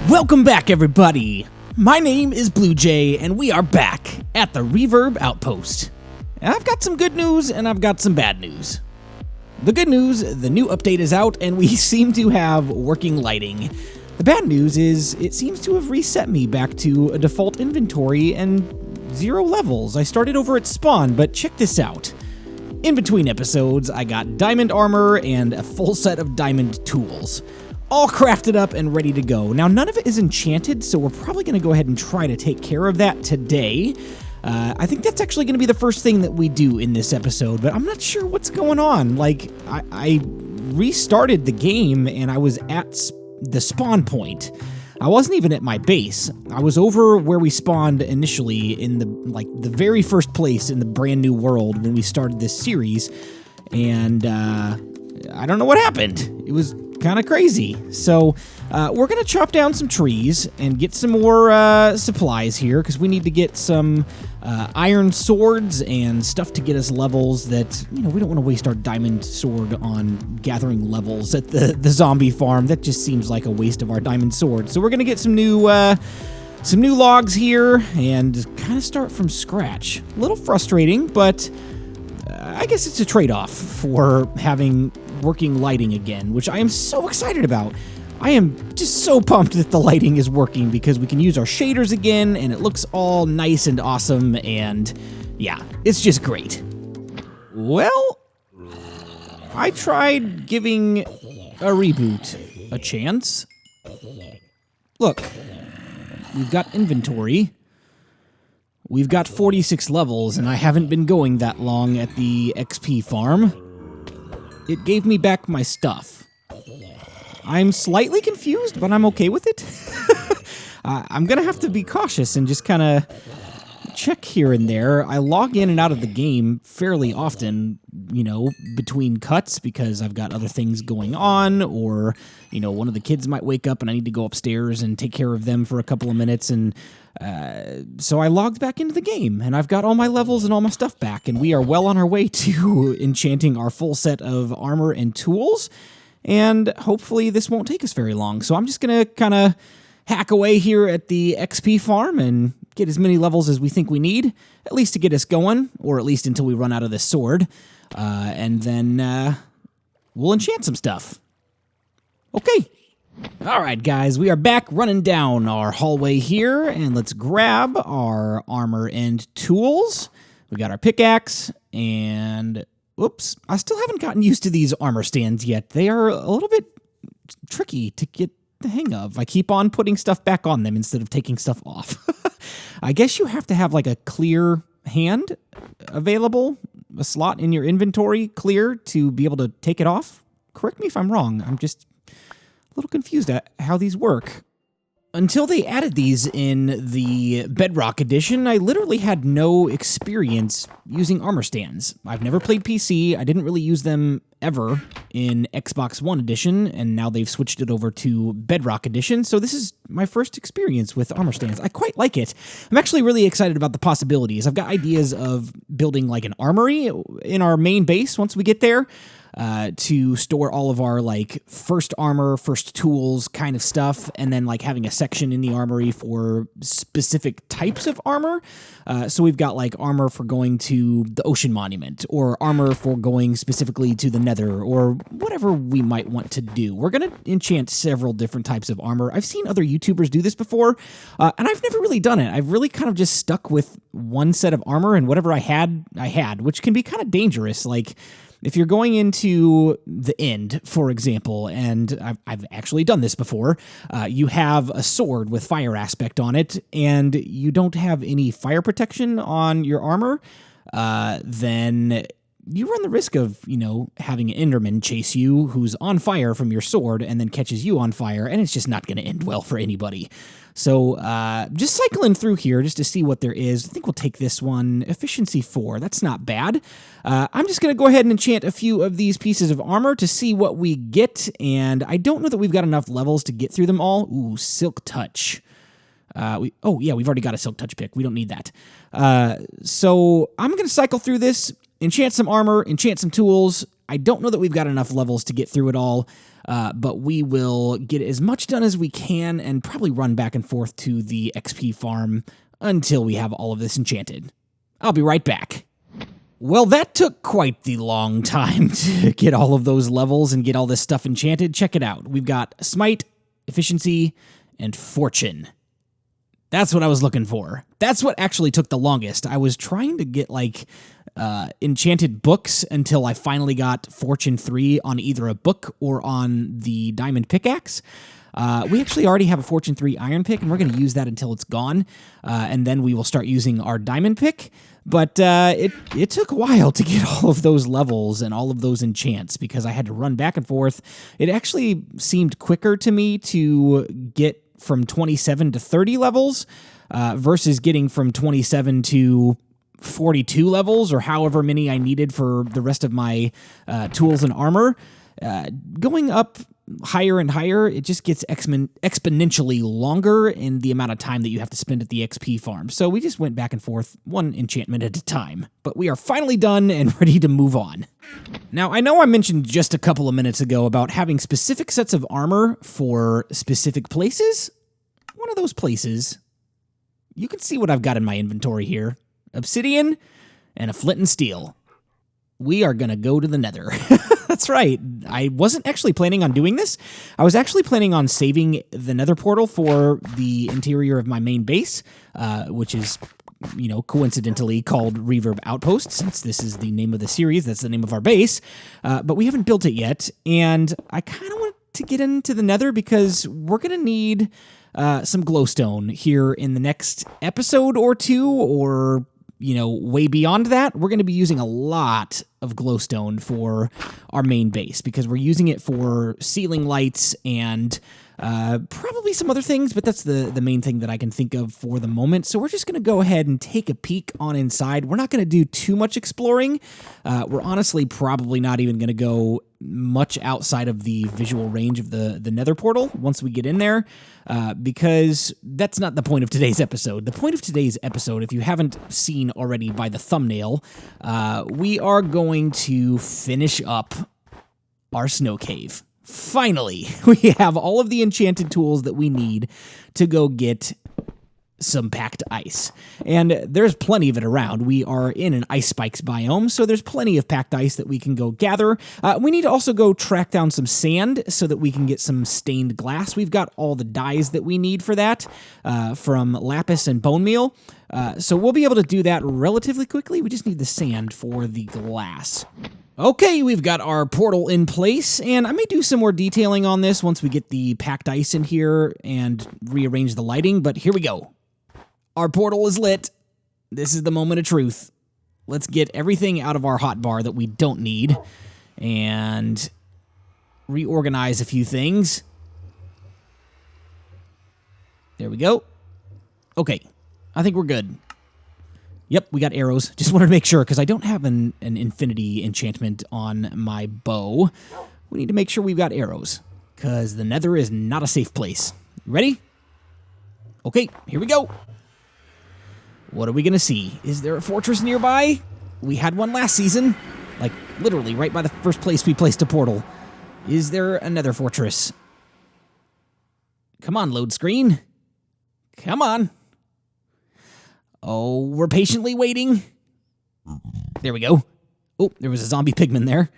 Welcome back, everybody! My name is BluJay, and we are back at the Reverb Outpost. And I've got some good news, and I've got some bad news. The good news, the new update is out, and we seem to have working lighting. The bad news is, it seems to have reset me back to a default inventory and 0 levels. I started over at spawn, but check this out. In between episodes, I got diamond armor and a full set of diamond tools. All crafted up and ready to go. Now, none of it is enchanted, so we're probably going to go ahead and try to take care of that today. I think that's actually going to be the first thing that we do in this episode, but I'm not sure what's going on. Like, I restarted the game, and I was at the spawn point. I wasn't even at my base. I was over where we spawned initially in the very first place in the brand new world when we started this series, and I don't know what happened. It was kind of crazy. So we're gonna chop down some trees and get some more supplies here, because we need to get some iron swords and stuff to get us levels that, you know, we don't want to waste our diamond sword on gathering levels at the zombie farm. That just seems like a waste of our diamond sword. So we're gonna get some new logs here and kind of start from scratch. A little frustrating, but I guess it's a trade-off for having working lighting again, which I am so excited about. I am just so pumped that the lighting is working because we can use our shaders again and it looks all nice and awesome, and yeah, it's just great. Well, I tried giving a reboot a chance. Look, we've got inventory. We've got 46 levels, and I haven't been going that long at the XP farm. It gave me back my stuff. I'm slightly confused, but I'm okay with it. I'm gonna have to be cautious and just kind of check here and there. I log in and out of the game fairly often, you know, between cuts, because I've got other things going on, or, you know, one of the kids might wake up and I need to go upstairs and take care of them for a couple of minutes, and so I logged back into the game, and I've got all my levels and all my stuff back, and we are well on our way to enchanting our full set of armor and tools, and hopefully this won't take us very long. So I'm just gonna kind of hack away here at the XP farm and get as many levels as we think we need, at least to get us going, or at least until we run out of this sword, and then we'll enchant some stuff. Okay. Alright guys, we are back running down our hallway here, and let's grab our armor and tools. We got our pickaxe, and whoops, I still haven't gotten used to these armor stands yet. They are a little bit tricky to get the hang of. I keep on putting stuff back on them instead of taking stuff off. I guess you have to have like a clear hand available, a slot in your inventory clear to be able to take it off. Correct me if I'm wrong, I'm just a little confused at how these work. Until they added these in the Bedrock edition, I literally had no experience using armor stands. I've never played PC, I didn't really use them ever in Xbox One edition, and now they've switched it over to Bedrock edition, so this is my first experience with armor stands. I quite like it. I'm actually really excited about the possibilities. I've got ideas of building like an armory in our main base once we get there, to store all of our like first armor, first tools kind of stuff, and then like having a section in the armory for specific types of armor. So we've got like armor for going to the Ocean Monument, or armor for going specifically to the Nether, or whatever we might want to do. We're going to enchant several different types of armor. I've seen other YouTubers do this before, and I've never really done it. I've really kind of just stuck with one set of armor, and whatever I had, which can be kind of dangerous. Like, if you're going into the end, for example, and I've actually done this before, you have a sword with fire aspect on it, and you don't have any fire protection on your armor, then you run the risk of, you know, having an Enderman chase you who's on fire from your sword and then catches you on fire, and it's just not going to end well for anybody. So just cycling through here just to see what there is. I think we'll take this one, efficiency 4. That's not bad. I'm just going to go ahead and enchant a few of these pieces of armor to see what we get, and I don't know that we've got enough levels to get through them all. Ooh, Silk Touch. We've already got a Silk Touch pick. We don't need that. So I'm going to cycle through this, enchant some armor, enchant some tools, I don't know that we've got enough levels to get through it all, but we will get as much done as we can and probably run back and forth to the XP farm until we have all of this enchanted. I'll be right back. Well, that took quite the long time to get all of those levels and get all this stuff enchanted. Check it out. We've got Smite, Efficiency, and Fortune. That's what I was looking for. That's what actually took the longest. I was trying to get, like, enchanted books until I finally got Fortune 3 on either a book or on the diamond pickaxe. We actually already have a Fortune 3 iron pick, and we're going to use that until it's gone, and then we will start using our diamond pick. But it took a while to get all of those levels and all of those enchants because I had to run back and forth. It actually seemed quicker to me to get from 27 to 30 levels versus getting from 27 to 42 levels or however many I needed for the rest of my tools and armor. Going up higher and higher, it just gets exponentially longer in the amount of time that you have to spend at the XP farm. So we just went back and forth, one enchantment at a time. But we are finally done and ready to move on. Now, I know I mentioned just a couple of minutes ago about having specific sets of armor for specific places. One of those places, you can see what I've got in my inventory here. Obsidian and a flint and steel. We are going to go to the Nether. That's right. I wasn't actually planning on doing this. I was actually planning on saving the Nether portal for the interior of my main base, which is, you know, coincidentally called Reverb Outpost, since this is the name of the series. That's the name of our base. But we haven't built it yet, and I kind of want to get into the Nether because we're going to need some glowstone here in the next episode or two, or you know, way beyond that. We're going to be using a lot of glowstone for our main base because we're using it for ceiling lights and probably some other things, but that's the main thing that I can think of for the moment. So we're just going to go ahead and take a peek on inside. We're not going to do too much exploring. We're honestly probably not even going to go much outside of the visual range of the Nether portal once we get in there, because that's not the point of today's episode. The point of today's episode, if you haven't seen already by the thumbnail, we are going to finish up our snow cave. Finally, we have all of the enchanted tools that we need to go get some packed ice. And there's plenty of it around. We are in an ice spikes biome, so there's plenty of packed ice that we can go gather. We need to also go track down some sand so that we can get some stained glass. We've got all the dyes that we need for that from lapis and bone meal. So we'll be able to do that relatively quickly. We just need the sand for the glass. Okay, we've got our portal in place, and I may do some more detailing on this once we get the packed ice in here and rearrange the lighting, but here we go. Our portal is lit. This is the moment of truth. Let's get everything out of our hotbar that we don't need and reorganize a few things. There we go. Okay, I think we're good. Yep, we got arrows. Just wanted to make sure, because I don't have an infinity enchantment on my bow. We need to make sure we've got arrows, because the Nether is not a safe place. Ready? Okay, here we go. What are we going to see? Is there a fortress nearby? We had one last season, like literally right by the first place we placed a portal. Is there another fortress? Come on, load screen. Come on. Oh, we're patiently waiting. There we go. Oh, there was a zombie pigman there.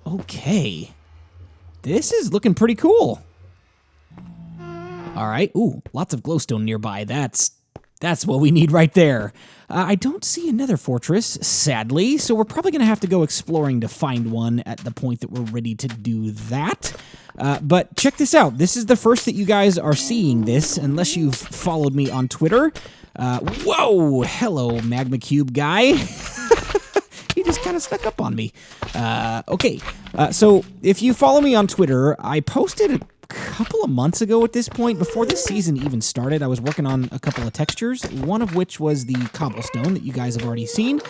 Okay. This is looking pretty cool. All right. Ooh, lots of glowstone nearby. That's what we need right there. I don't see another fortress, sadly, so we're probably going to have to go exploring to find one at the point that we're ready to do that. But check this out. This is the first that you guys are seeing this, unless you've followed me on Twitter. Whoa! Hello, Magma Cube guy. He just kind of snuck up on me. Okay, so if you follow me on Twitter, I posted a couple of months ago at this point, before this season even started, I was working on a couple of textures, one of which was the cobblestone that you guys have already seen.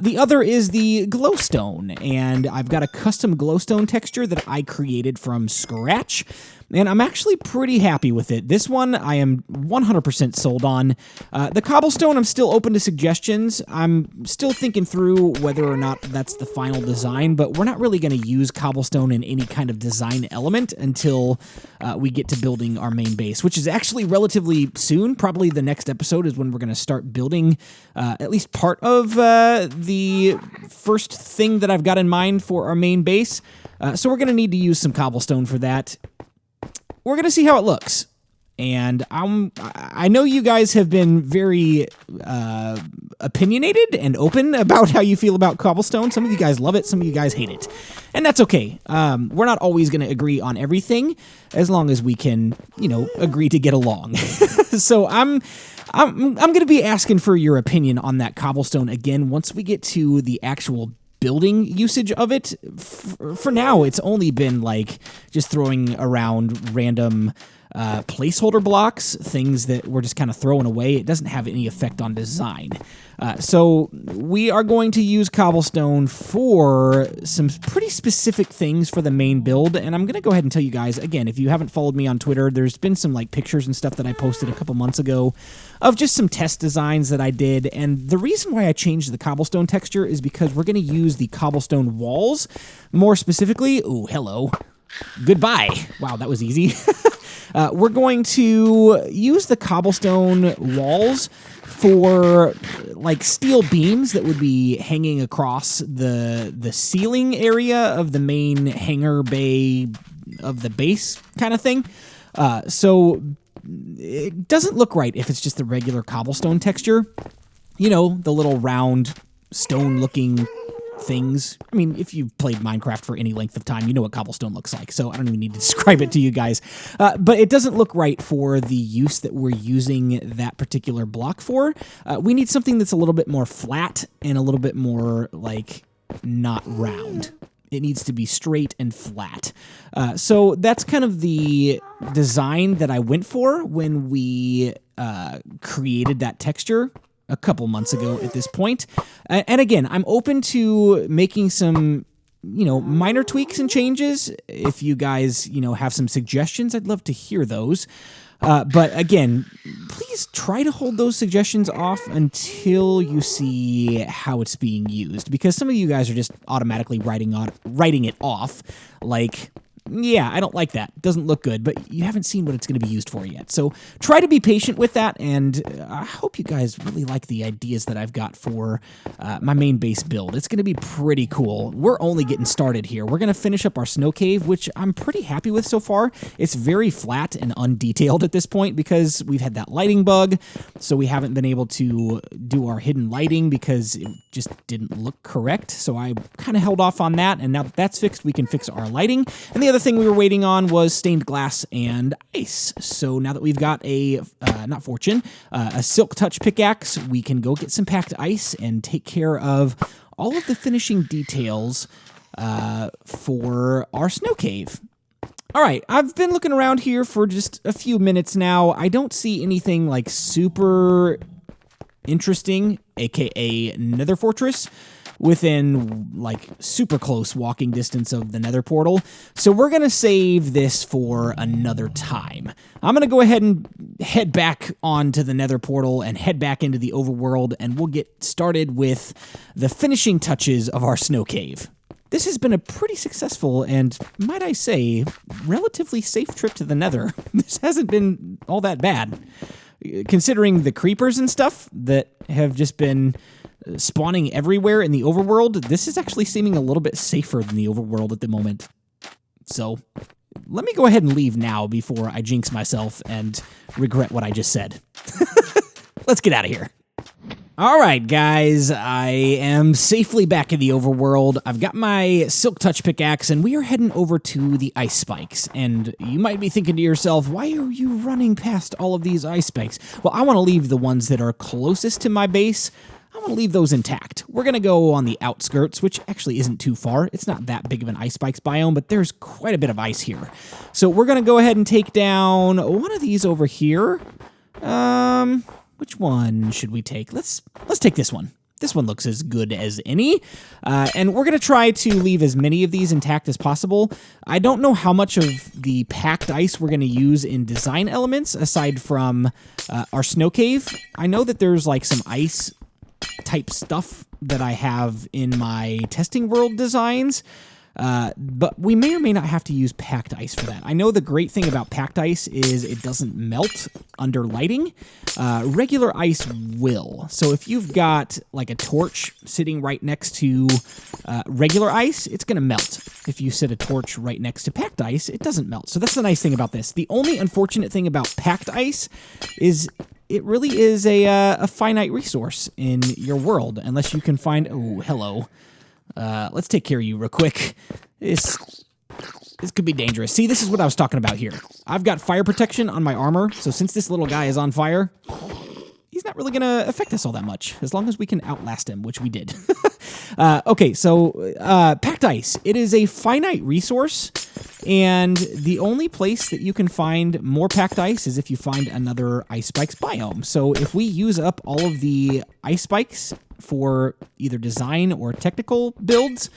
The other is the glowstone, and I've got a custom glowstone texture that I created from scratch. and I'm actually pretty happy with it. This one I am 100% sold on. The cobblestone, I'm still open to suggestions. I'm still thinking through whether or not that's the final design, but we're not really going to use cobblestone in any kind of design element until we get to building our main base, which is actually relatively soon. Probably the next episode is when we're going to start building at least part of the first thing that I've got in mind for our main base. So we're going to need to use some cobblestone for that. We're going to see how it looks. And I know you guys have been very opinionated and open about how you feel about cobblestone. Some of you guys love it, some of you guys hate it. And that's okay. We're not always going to agree on everything, as long as we can, agree to get along. So I'm going to be asking for your opinion on that cobblestone again once we get to the actual building usage of it. For now, it's only been like just throwing around random placeholder blocks, things that we're just kind of throwing away. It doesn't have any effect on design. So we are going to use cobblestone for some pretty specific things for the main build, and I'm going to go ahead and tell you guys, again, if you haven't followed me on Twitter, there's been some like pictures and stuff that I posted a couple months ago of just some test designs that I did, and the reason why I changed the cobblestone texture is because we're going to use the cobblestone walls, more specifically, ooh, hello, goodbye, wow, that was easy. We're going to use the cobblestone walls for like steel beams that would be hanging across the ceiling area of the main hangar bay of the base kind of thing. So it doesn't look right if it's just the regular cobblestone texture. The little round stone-looking things. I mean, if you've played Minecraft for any length of time, you know what cobblestone looks like, so I don't even need to describe it to you guys. But it doesn't look right for the use that we're using that particular block for. We need something that's a little bit more flat and a little bit more, like, not round. It needs to be straight and flat. So that's kind of the design that I went for when we created that texture a couple months ago at this point. And again, I'm open to making some, minor tweaks and changes. If you guys, have some suggestions, I'd love to hear those. But again, please try to hold those suggestions off until you see how it's being used, because some of you guys are just automatically writing it off like, yeah, I don't like that. It doesn't look good, but you haven't seen what it's going to be used for yet. So try to be patient with that, and I hope you guys really like the ideas that I've got for my main base build. It's going to be pretty cool. We're only getting started here. We're going to finish up our snow cave, which I'm pretty happy with so far. It's very flat and undetailed at this point because we've had that lighting bug, so we haven't been able to do our hidden lighting because it just didn't look correct. So I kind of held off on that, and now that that's fixed, we can fix our lighting. And the other thing we were waiting on was stained glass and ice. So now that we've got a, a silk touch pickaxe, we can go get some packed ice and take care of all of the finishing details for our snow cave. All right, I've been looking around here for just a few minutes now. I don't see anything like super interesting, aka Nether Fortress, within like super close walking distance of the Nether portal. So we're going to save this for another time. I'm going to go ahead and head back onto the Nether portal and head back into the overworld, and we'll get started with the finishing touches of our snow cave. This has been a pretty successful and, might I say, relatively safe trip to the Nether. This hasn't been all that bad, considering the creepers and stuff that have just been spawning everywhere in the overworld. This is actually seeming a little bit safer than the overworld at the moment. So let me go ahead and leave now before I jinx myself and regret what I just said. Let's get out of here. All right, guys, I am safely back in the overworld. I've got my silk touch pickaxe, and we are heading over to the ice spikes. And you might be thinking to yourself, why are you running past all of these ice spikes? Well, I want to leave the ones that are closest to my base. I want to leave those intact. We're going to go on the outskirts, which actually isn't too far. It's not that big of an ice spikes biome, but there's quite a bit of ice here. So we're going to go ahead and take down one of these over here. Which one should we take? Let's take this one. This one looks as good as any. And we're going to try to leave as many of these intact as possible. I don't know how much of the packed ice we're going to use in design elements aside from our snow cave. I know that there's like some ice type stuff that I have in my testing world designs. But we may or may not have to use packed ice for that. I know the great thing about packed ice is it doesn't melt under lighting. Regular ice will. So if you've got like a torch sitting right next to regular ice, it's going to melt. If you set a torch right next to packed ice, it doesn't melt. So that's the nice thing about this. The only unfortunate thing about packed ice is it really is a finite resource in your world, unless you can find... Oh, hello. Let's take care of you real quick. This could be dangerous. See, this is what I was talking about here. I've got fire protection on my armor, so since this little guy is on fire, he's not really going to affect us all that much, as long as we can outlast him, which we did. Okay, so packed ice. It is a finite resource, and the only place that you can find more packed ice is if you find another ice spikes biome. So if we use up all of the ice spikes for either design or technical builds,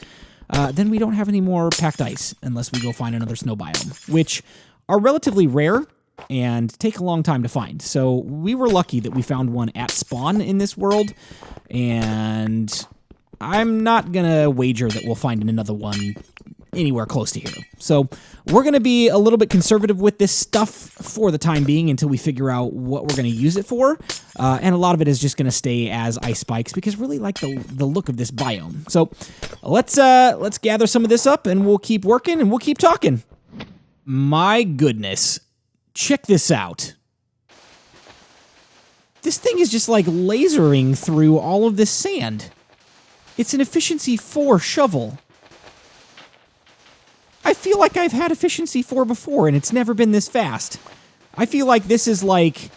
then we don't have any more packed ice unless we go find another snow biome, which are relatively rare and take a long time to find. So we were lucky that we found one at spawn in this world, and I'm not gonna wager that we'll find another one anywhere close to here. So we're going to be a little bit conservative with this stuff for the time being until we figure out what we're going to use it for. And a lot of it is just going to stay as ice spikes because I really like the look of this biome. So let's gather some of this up and we'll keep working and we'll keep talking. My goodness. Check this out. This thing is just like lasering through all of this sand. It's an efficiency 4 shovel. I feel like I've had efficiency 4 before, and it's never been this fast. I feel like this is like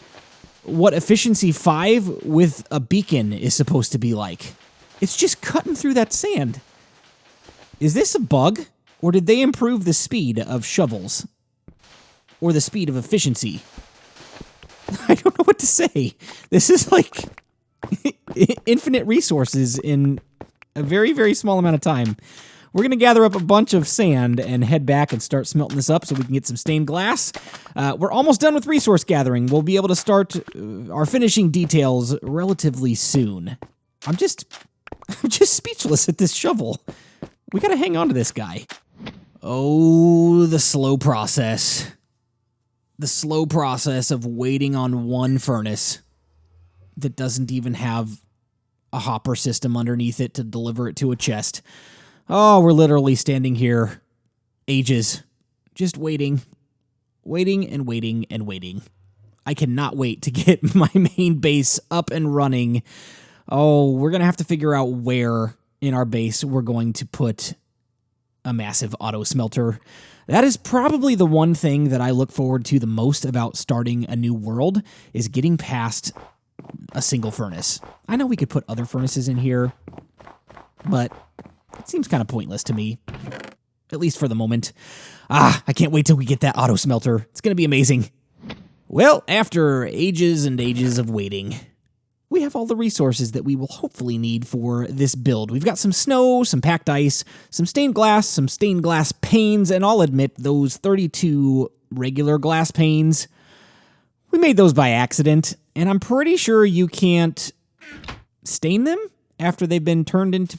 what efficiency 5 with a beacon is supposed to be like. It's just cutting through that sand. Is this a bug, or did they improve the speed of shovels? Or the speed of efficiency? I don't know what to say. This is like infinite resources in a very, very small amount of time. We're going to gather up a bunch of sand and head back and start smelting this up so we can get some stained glass. We're almost done with resource gathering. We'll be able to start our finishing details relatively soon. I'm just speechless at this shovel. We got to hang on to this guy. Oh, the slow process. The slow process of waiting on one furnace that doesn't even have a hopper system underneath it to deliver it to a chest. Oh, we're literally standing here ages, just waiting, waiting and waiting and waiting. I cannot wait to get my main base up and running. Oh, we're going to have to figure out where in our base we're going to put a massive auto smelter. That is probably the one thing that I look forward to the most about starting a new world, is getting past a single furnace. I know we could put other furnaces in here, but it seems kind of pointless to me, at least for the moment. I can't wait till we get that auto smelter. It's going to be amazing. Well, after ages and ages of waiting, we have all the resources that we will hopefully need for this build. We've got some snow, some packed ice, some stained glass panes, and I'll admit those 32 regular glass panes, we made those by accident, and I'm pretty sure you can't stain them after they've been turned into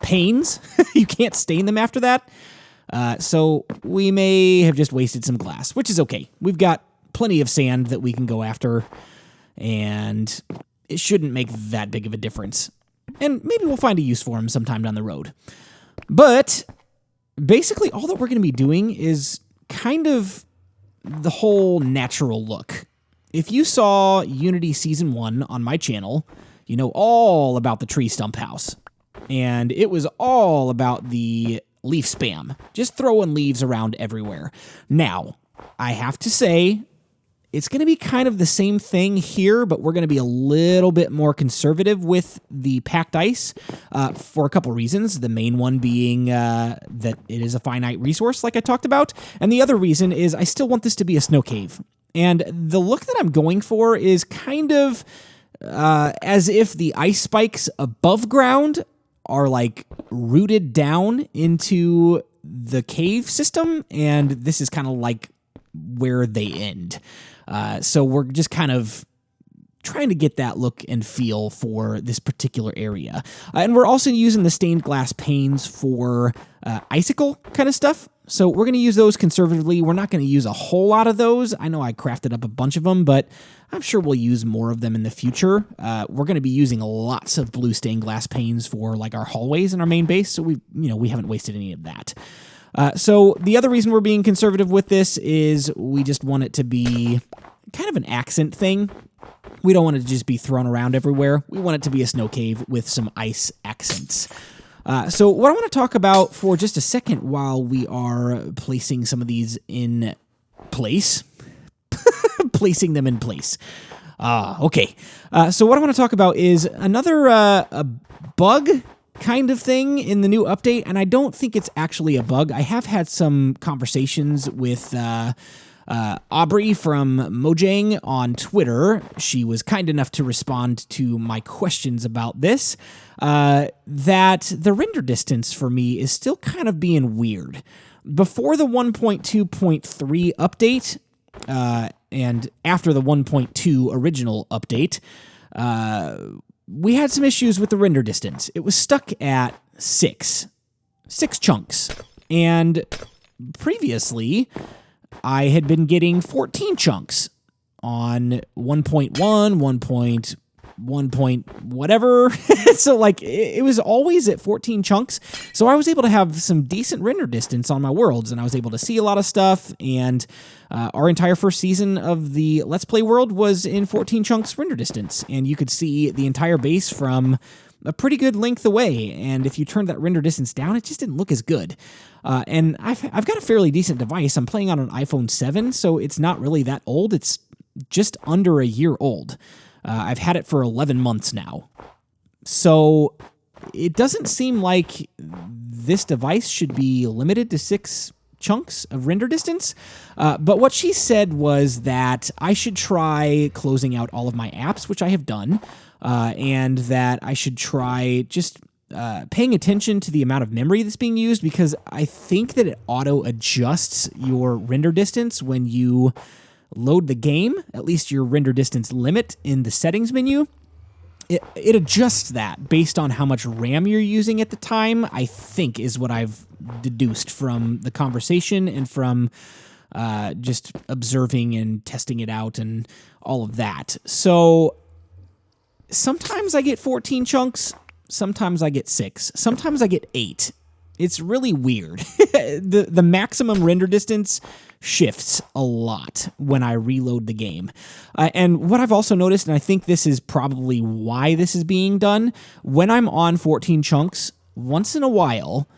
panes. You can't stain them after that. So we may have just wasted some glass, which is okay. We've got plenty of sand that we can go after, and it shouldn't make that big of a difference. And maybe we'll find a use for them sometime down the road. But basically all that we're going to be doing is kind of the whole natural look. If you saw Unity Season 1 on my channel, you know all about the tree stump house. And it was all about the leaf spam, just throwing leaves around everywhere. Now, I have to say, it's going to be kind of the same thing here, but we're going to be a little bit more conservative with the packed ice for a couple reasons. The main one being that it is a finite resource, like I talked about. And the other reason is I still want this to be a snow cave. And the look that I'm going for is kind of as if the ice spikes above ground are like rooted down into the cave system, and this is kind of like where they end. So we're just kind of trying to get that look and feel for this particular area. And we're also using the stained glass panes for icicle kind of stuff. So we're going to use those conservatively. We're not going to use a whole lot of those. I know I crafted up a bunch of them, but I'm sure we'll use more of them in the future. We're going to be using lots of blue stained glass panes for like our hallways in our main base, so we haven't wasted any of that. So the other reason we're being conservative with this is we just want it to be kind of an accent thing. We don't want it to just be thrown around everywhere. We want it to be a snow cave with some ice accents. So what I want to talk about for just a second while we are placing some of these in place, placing them in place. Okay. So what I want to talk about is another a bug kind of thing in the new update, and I don't think it's actually a bug. I have had some conversations with Aubrey from Mojang on Twitter. She was kind enough to respond to my questions about this, that the render distance for me is still kind of being weird. Before the 1.2.3 update, and after the 1.2 original update, we had some issues with the render distance. It was stuck at 6 chunks, and previously I had been getting 14 chunks on 1.1, 1 point whatever. So like it was always at 14 chunks. So I was able to have some decent render distance on my worlds, and I was able to see a lot of stuff. And our entire first season of the Let's Play world was in 14 chunks render distance, and you could see the entire base from a pretty good length away. And if you turned that render distance down, it just didn't look as good. And I've got a fairly decent device. I'm playing on an iPhone 7, so it's not really that old. It's just under a year old. I've had it for 11 months now. So it doesn't seem like this device should be limited to 6 chunks of render distance. But what she said was that I should try closing out all of my apps, which I have done, and that I should try just paying attention to the amount of memory that's being used, because I think that it auto-adjusts your render distance when you load the game, at least your render distance limit in the settings menu. It adjusts that based on how much RAM you're using at the time, I think, is what I've deduced from the conversation and from just observing and testing it out and all of that. So sometimes I get 14 chunks, sometimes I get 6, sometimes I get 8. It's really weird. The maximum render distance shifts a lot when I reload the game. And what I've also noticed, and I think this is probably why this is being done, when I'm on 14 chunks, once in a while,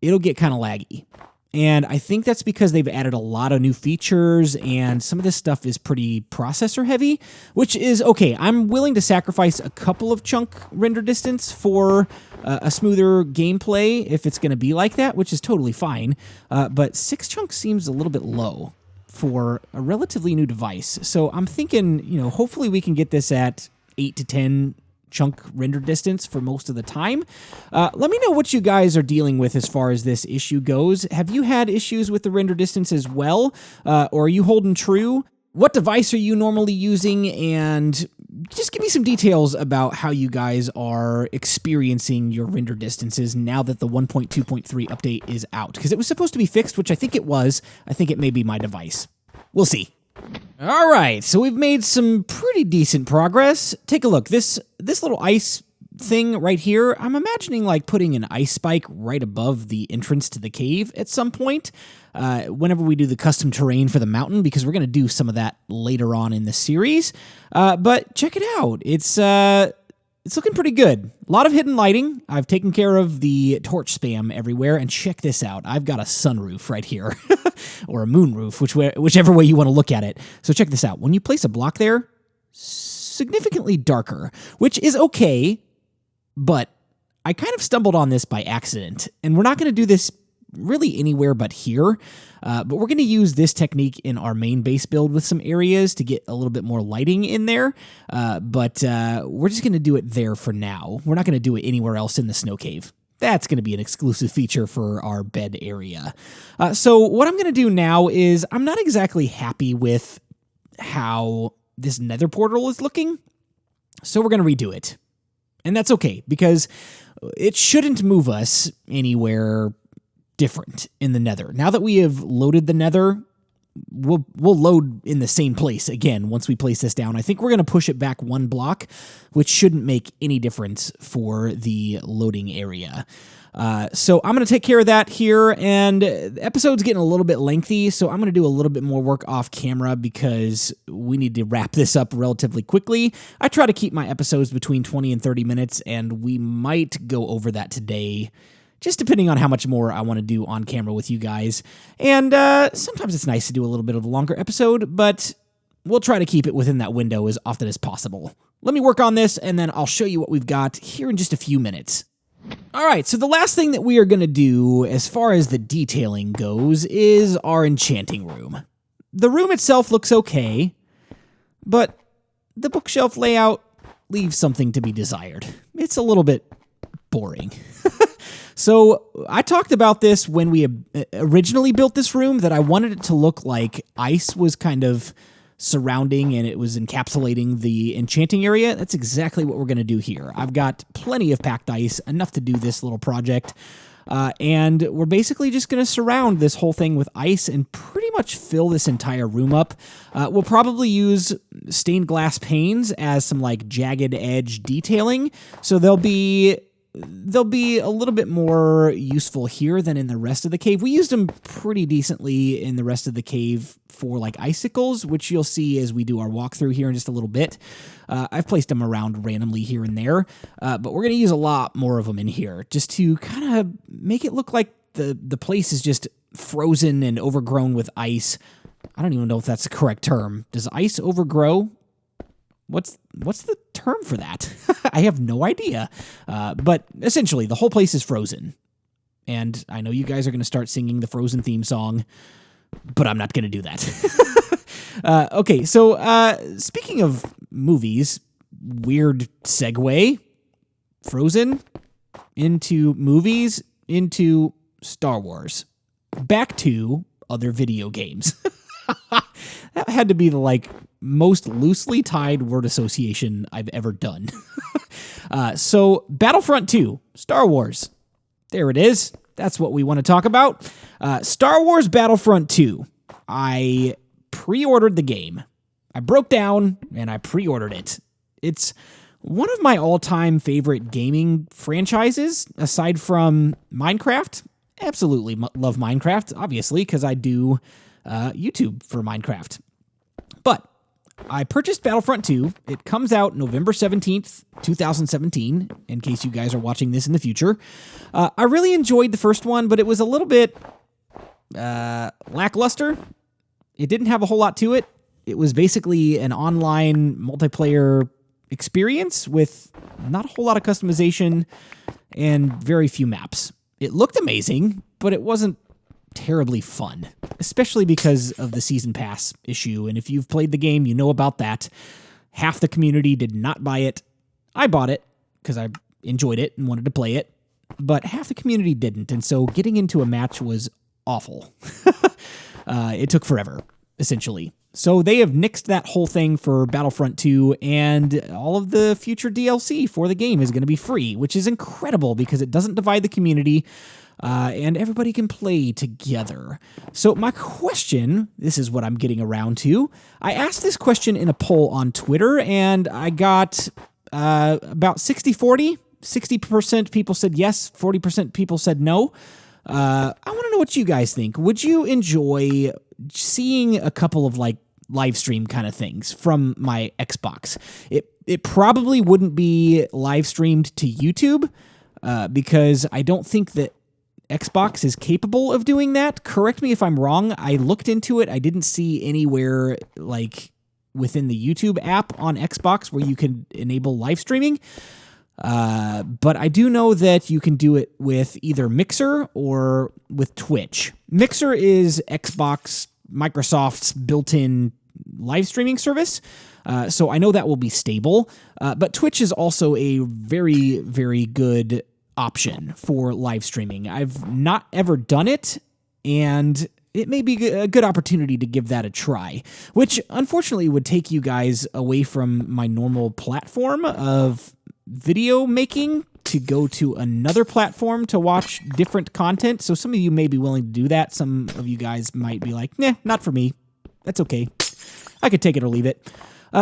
it'll get kind of laggy. And I think that's because they've added a lot of new features, and some of this stuff is pretty processor heavy, which is okay. I'm willing to sacrifice a couple of chunk render distance for a smoother gameplay if it's going to be like that, which is totally fine. But 6 chunks seems a little bit low for a relatively new device. So I'm thinking, hopefully we can get this at 8 to 10 chunk render distance for most of the time. Let me know what you guys are dealing with as far as this issue goes. Have you had issues with the render distance as well? Or are you holding true? What device are you normally using? And just give me some details about how you guys are experiencing your render distances now that the 1.2.3 update is out. Because it was supposed to be fixed, which I think it was. I think it may be my device. We'll see. All right, so we've made some pretty decent progress. Take a look. This little ice thing right here, I'm imagining like putting an ice spike right above the entrance to the cave at some point whenever we do the custom terrain for the mountain, because we're going to do some of that later on in the series. But check it out. It's looking pretty good. A lot of hidden lighting. I've taken care of the torch spam everywhere, and check this out. I've got a sunroof right here, or a moonroof, whichever way you want to look at it. So check this out. When you place a block there, significantly darker, which is okay, but I kind of stumbled on this by accident, and we're not going to do this really anywhere but here. But we're going to use this technique in our main base build with some areas to get a little bit more lighting in there. But we're just going to do it there for now. We're not going to do it anywhere else in the snow cave. That's going to be an exclusive feature for our bed area. So what I'm going to do now is I'm not exactly happy with how this nether portal is looking. So we're going to redo it. And that's okay, because it shouldn't move us anywhere different in the nether. Now that we have loaded the nether, we'll load in the same place again once we place this down. I think we're going to push it back 1 block, which shouldn't make any difference for the loading area. So I'm going to take care of that here, and the episode's getting a little bit lengthy, so I'm going to do a little bit more work off camera because we need to wrap this up relatively quickly. I try to keep my episodes between 20 and 30 minutes, and we might go over that today, just depending on how much more I want to do on camera with you guys. And sometimes it's nice to do a little bit of a longer episode, but we'll try to keep it within that window as often as possible. Let me work on this, and then I'll show you what we've got here in just a few minutes. All right, so the last thing that we are going to do as far as the detailing goes is our enchanting room. The room itself looks okay, but the bookshelf layout leaves something to be desired. It's a little bit boring. So I talked about this when we originally built this room, that I wanted it to look like ice was kind of surrounding and it was encapsulating the enchanting area. That's exactly what we're going to do here. I've got plenty of packed ice, enough to do this little project, and we're basically just going to surround this whole thing with ice and pretty much fill this entire room up. We'll probably use stained glass panes as some like jagged edge detailing, so they'll be a little bit more useful here than in the rest of the cave. We used them pretty decently in the rest of the cave for like icicles, which you'll see as we do our walkthrough here in just a little bit. I've placed them around randomly here and there, but we're going to use a lot more of them in here just to kind of make it look like the place is just frozen and overgrown with ice. I don't even know if that's the correct term. Does ice overgrow? What's the term for that? I have no idea. But essentially, the whole place is frozen. And I know you guys are going to start singing the Frozen theme song, but I'm not going to do that. Okay, so speaking of movies, weird segue. Frozen into movies into Star Wars. Back to other video games. That had to be the most loosely tied word association I've ever done. So Battlefront 2, Star Wars. There it is. That's what we want to talk about. Star Wars Battlefront 2. I pre-ordered the game. I broke down and I pre-ordered it. It's one of my all-time favorite gaming franchises, aside from Minecraft. Absolutely love Minecraft, obviously, because I do YouTube for Minecraft. But I purchased Battlefront 2. It comes out November 17th, 2017, in case you guys are watching this in the future. I really enjoyed the first one, but it was a little bit lackluster. It didn't have a whole lot to it. It was basically an online multiplayer experience with not a whole lot of customization and very few maps. It looked amazing, but it wasn't terribly fun, especially because of the season pass issue. And if you've played the game, you know about that. Half the community did not buy it. I bought it because I enjoyed it and wanted to play it, but half the community didn't. And so getting into a match was awful. It took forever, essentially. So they have nixed that whole thing for Battlefront 2, and all of the future DLC for the game is going to be free, which is incredible because it doesn't divide the community. And everybody can play together. So my question, this is what I'm getting around to. I asked this question in a poll on Twitter, and I got about 60-40. 60% people said yes, 40% people said no. I want to know what you guys think. Would you enjoy seeing a couple of live stream kind of things from my Xbox? It probably wouldn't be live streamed to YouTube because I don't think that Xbox is capable of doing that. Correct me if I'm wrong. I looked into it. I didn't see anywhere within the YouTube app on Xbox where you can enable live streaming. But I do know that you can do it with either Mixer or with Twitch. Mixer is Xbox, Microsoft's built-in live streaming service. So I know that will be stable. But Twitch is also a very, very good option for live streaming. I've not ever done it, and it may be a good opportunity to give that a try, which unfortunately would take you guys away from my normal platform of video making to go to another platform to watch different content. So some of you may be willing to do that. Some of you guys might be like, nah, not for me. That's okay. I could take it or leave it.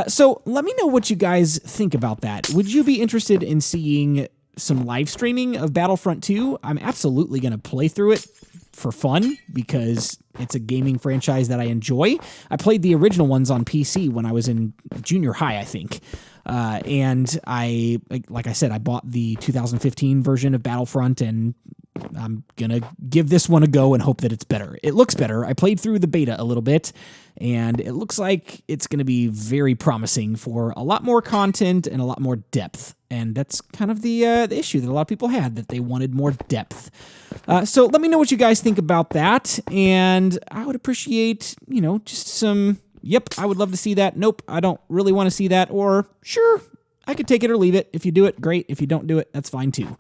So let me know what you guys think about that. Would you be interested in seeing some live streaming of Battlefront 2? I'm absolutely going to play through it for fun because it's a gaming franchise that I enjoy. I played the original ones on PC when I was in junior high, I think. And like I said, I bought the 2015 version of Battlefront, and I'm gonna give this one a go and hope that it's better. It looks better. I played through the beta a little bit, and it looks like it's gonna be very promising for a lot more content and a lot more depth. And that's kind of the issue that a lot of people had, that they wanted more depth. So let me know what you guys think about that, and I would appreciate, just some, yep, I would love to see that. Nope, I don't really want to see that. Or, sure, I could take it or leave it. If you do it, great. If you don't do it, that's fine too.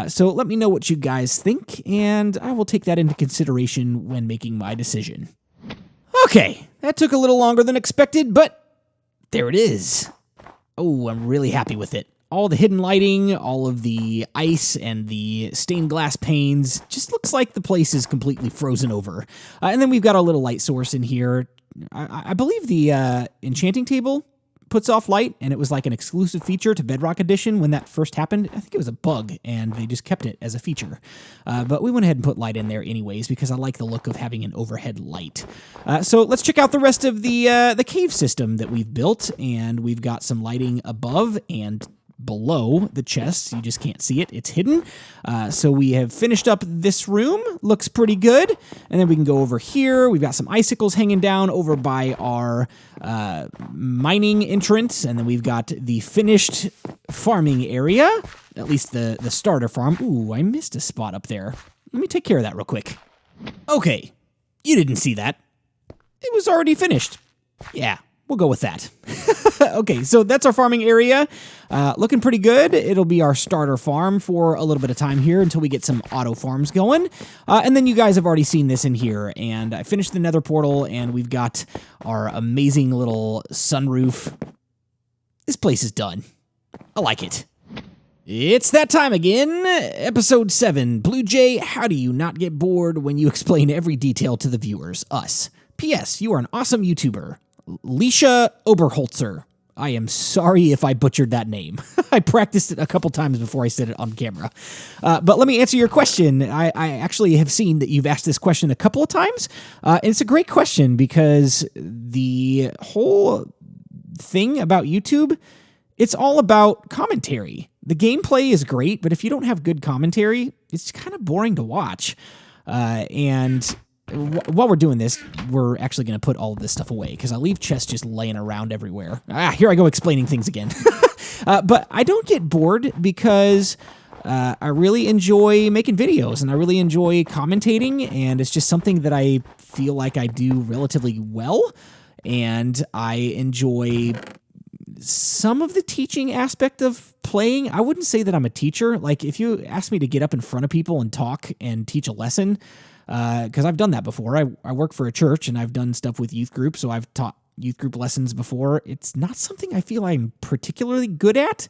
So let me know what you guys think, and I will take that into consideration when making my decision. Okay, that took a little longer than expected, but there it is. Oh, I'm really happy with it. All the hidden lighting, all of the ice and the stained glass panes, just looks like the place is completely frozen over. And then we've got our little light source in here. I believe the enchanting table puts off light, and it was like an exclusive feature to Bedrock Edition when that first happened. I think it was a bug, and they just kept it as a feature. But we went ahead and put light in there anyways, because I like the look of having an overhead light. So let's check out the rest of the cave system that we've built, and we've got some lighting above and below the chests. You just can't see it. It's hidden. So we have finished up this room. Looks pretty good. And then we can go over here. We've got some icicles hanging down over by our mining entrance. And then we've got the finished farming area, at least the starter farm. Ooh, I missed a spot up there. Let me take care of that real quick. Okay, you didn't see that. It was already finished. Yeah, we'll go with that. Okay, so that's our farming area. Looking pretty good. It'll be our starter farm for a little bit of time here until we get some auto farms going. And then you guys have already seen this in here. And I finished the Nether portal, and we've got our amazing little sunroof. This place is done. I like it. It's that time again. Episode 7. BluJay, how do you not get bored when you explain every detail to the viewers? Us. P.S. You are an awesome YouTuber. Leisha Oberholzer. I am sorry if I butchered that name. I practiced it a couple times before I said it on camera. But let me answer your question. I actually have seen that you've asked this question a couple of times. And it's a great question because the whole thing about YouTube, it's all about commentary. The gameplay is great, but if you don't have good commentary, it's kind of boring to watch. And while we're doing this, we're actually going to put all of this stuff away because I leave chests just laying around everywhere. Here I go explaining things again. But I don't get bored because I really enjoy making videos and I really enjoy commentating, and it's just something that I feel like I do relatively well, and I enjoy some of the teaching aspect of playing. I wouldn't say that I'm a teacher. Like, if you ask me to get up in front of people and talk and teach a lesson, because I've done that before. I work for a church and I've done stuff with youth groups, so I've taught youth group lessons before. It's not something I feel I'm particularly good at,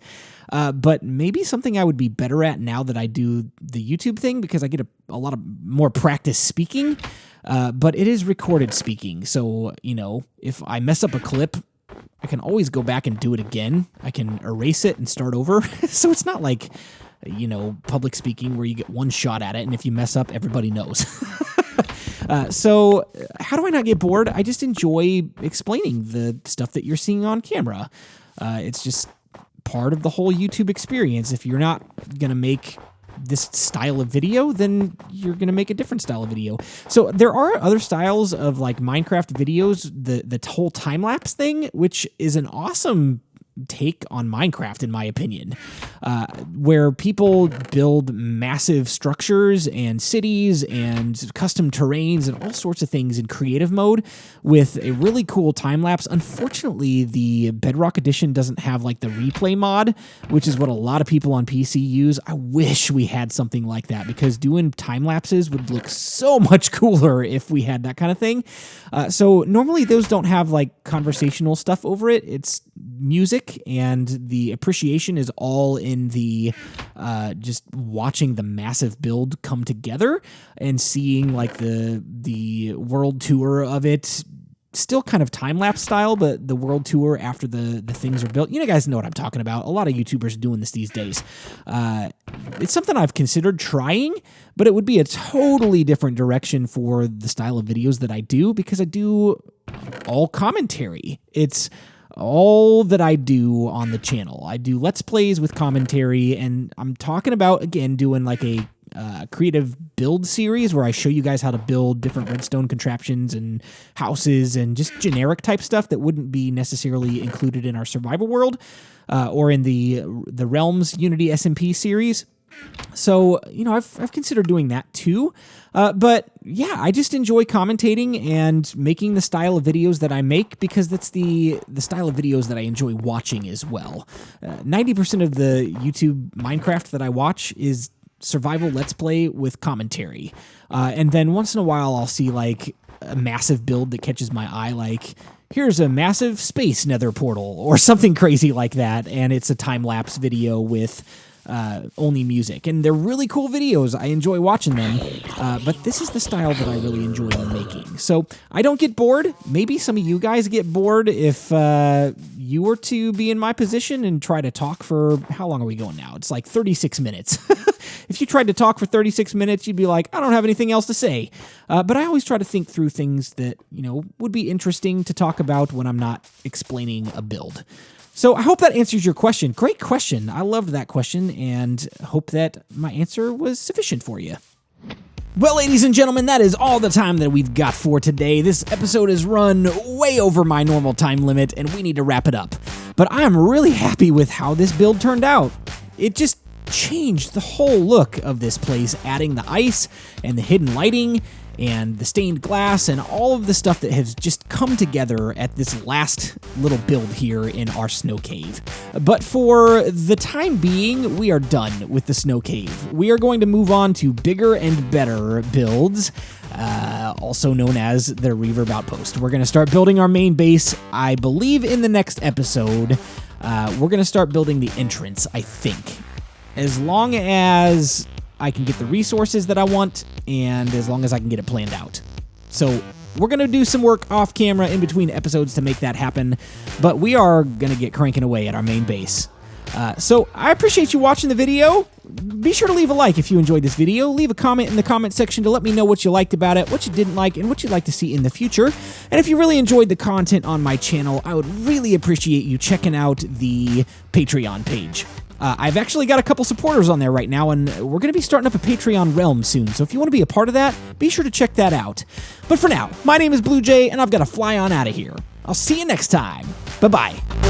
but maybe something I would be better at now that I do the YouTube thing, because I get a lot of more practice speaking, but it is recorded speaking. So, if I mess up a clip, I can always go back and do it again. I can erase it and start over. So it's not like, public speaking where you get one shot at it, and if you mess up, everybody knows. So how do I not get bored? I just enjoy explaining the stuff that you're seeing on camera. It's just part of the whole YouTube experience. If you're not going to make this style of video, then you're going to make a different style of video. So there are other styles of like Minecraft videos, the whole time-lapse thing, which is an awesome take on Minecraft, in my opinion, where people build massive structures and cities and custom terrains and all sorts of things in creative mode with a really cool time lapse. Unfortunately, the Bedrock Edition doesn't have like the replay mod, which is what a lot of people on PC use. I wish we had something like that, because doing time lapses would look so much cooler if we had that kind of thing. So normally those don't have like conversational stuff over it. It's music, and the appreciation is all in the just watching the massive build come together and seeing like the world tour of it. Still kind of time-lapse style, but the world tour after the things are built. You guys know what I'm talking about. A lot of YouTubers are doing this these days. It's something I've considered trying, but it would be a totally different direction for the style of videos that I do, because I do all commentary. It's all that I do on the channel. I do Let's Plays with commentary, and I'm talking about, again, doing like a creative build series where I show you guys how to build different redstone contraptions and houses and just generic type stuff that wouldn't be necessarily included in our survival world or in the Realms Unity SMP series. So, I've considered doing that too. But yeah, I just enjoy commentating and making the style of videos that I make, because that's the style of videos that I enjoy watching as well. 90% of the YouTube Minecraft that I watch is survival Let's Play with commentary. And then once in a while I'll see like a massive build that catches my eye, like here's a massive space nether portal or something crazy like that, and it's a time-lapse video with only music. And they're really cool videos. I enjoy watching them, but this is the style that I really enjoy making. So I don't get bored. Maybe some of you guys get bored if you were to be in my position and try to talk for, how long are we going now? It's like 36 minutes. If you tried to talk for 36 minutes, you'd be like, I don't have anything else to say. But I always try to think through things that, would be interesting to talk about when I'm not explaining a build. So I hope that answers your question. Great question. I loved that question, and hope that my answer was sufficient for you. Well, ladies and gentlemen, that is all the time that we've got for today. This episode has run way over my normal time limit, and we need to wrap it up. But I am really happy with how this build turned out. It just changed the whole look of this place, adding the ice and the hidden lighting and the stained glass and all of the stuff that has just come together at this last little build here in our snow cave. But for the time being, we are done with the snow cave. We are going to move on to bigger and better builds, also known as the Reverb Outpost. We're going to start building our main base, I believe, in the next episode. We're going to start building the entrance, I think. As long as I can get the resources that I want, and as long as I can get it planned out. So we're going to do some work off camera in between episodes to make that happen, but we are going to get cranking away at our main base. So I appreciate you watching the video. Be sure to leave a like if you enjoyed this video. Leave a comment in the comment section to let me know what you liked about it, what you didn't like, and what you'd like to see in the future. And if you really enjoyed the content on my channel, I would really appreciate you checking out the Patreon page. I've actually got a couple supporters on there right now, and we're going to be starting up a Patreon realm soon, so if you want to be a part of that, be sure to check that out. But for now, my name is BluJay, and I've got to fly on out of here. I'll see you next time. Bye-bye.